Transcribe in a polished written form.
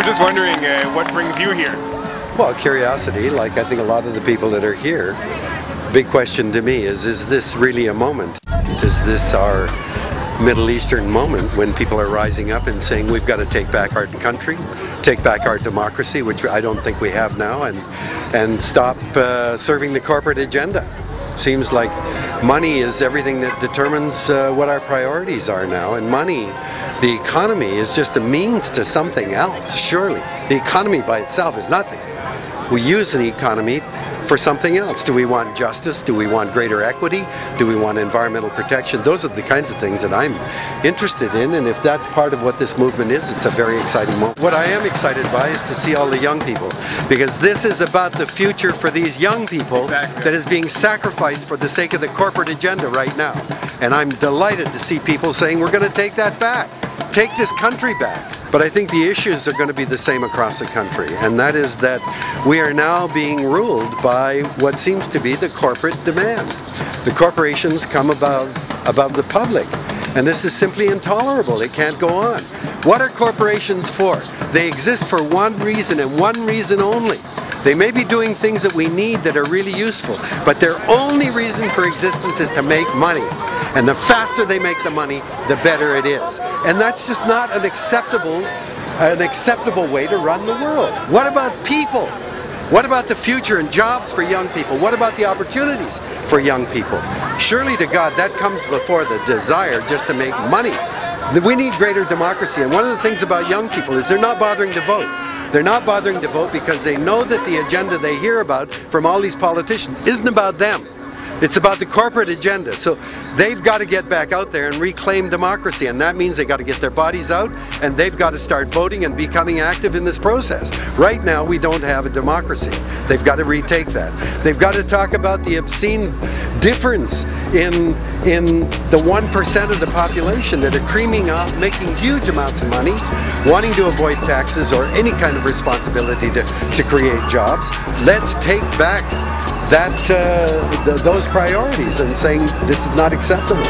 just wondering what brings you here? Well, curiosity, like I think a lot of the people that are here. Big question to me is this really a moment? Is this our Middle Eastern moment when people are rising up and saying we've got to take back our country, take back our democracy, which I don't think we have now, and stop serving the corporate agenda? Seems like money is everything that determines what our priorities are now, and money, the economy, is just a means to something else, surely. The economy by itself is nothing. We use the economy for something else. Do we want justice? Do we want greater equity? Do we want environmental protection? Those are the kinds of things that I'm interested in, and if that's part of what this movement is, it's a very exciting moment. What I am excited by is to see all the young people, because this is about the future for these young people that is being sacrificed for the sake of the corporate agenda right now. And I'm delighted to see people saying we're going to take that back. Take this country back. But I think the issues are going to be the same across the country, and that is that we are now being ruled by what seems to be the corporate demand. The corporations come above the public, and this is simply intolerable. It can't go on. What are corporations for? They exist for one reason and one reason only. They may be doing things that we need that are really useful, but their only reason for existence is to make money. And the faster they make the money, the better it is. And that's just not an acceptable way to run the world. What about people? What about the future and jobs for young people? What about the opportunities for young people? Surely to God, that comes before the desire just to make money. We need greater democracy, and one of the things about young people is they're not bothering to vote. They're not bothering to vote because they know that the agenda they hear about from all these politicians isn't about them. It's about the corporate agenda. So they've got to get back out there and reclaim democracy, and that means they've got to get their bodies out and they've got to start voting and becoming active in this process. Right now we don't have a democracy. They've got to retake that. They've got to talk about the obscene difference in the 1% of the population that are creaming up, making huge amounts of money, wanting to avoid taxes or any kind of responsibility to create jobs. Let's take back those priorities and saying this is not acceptable.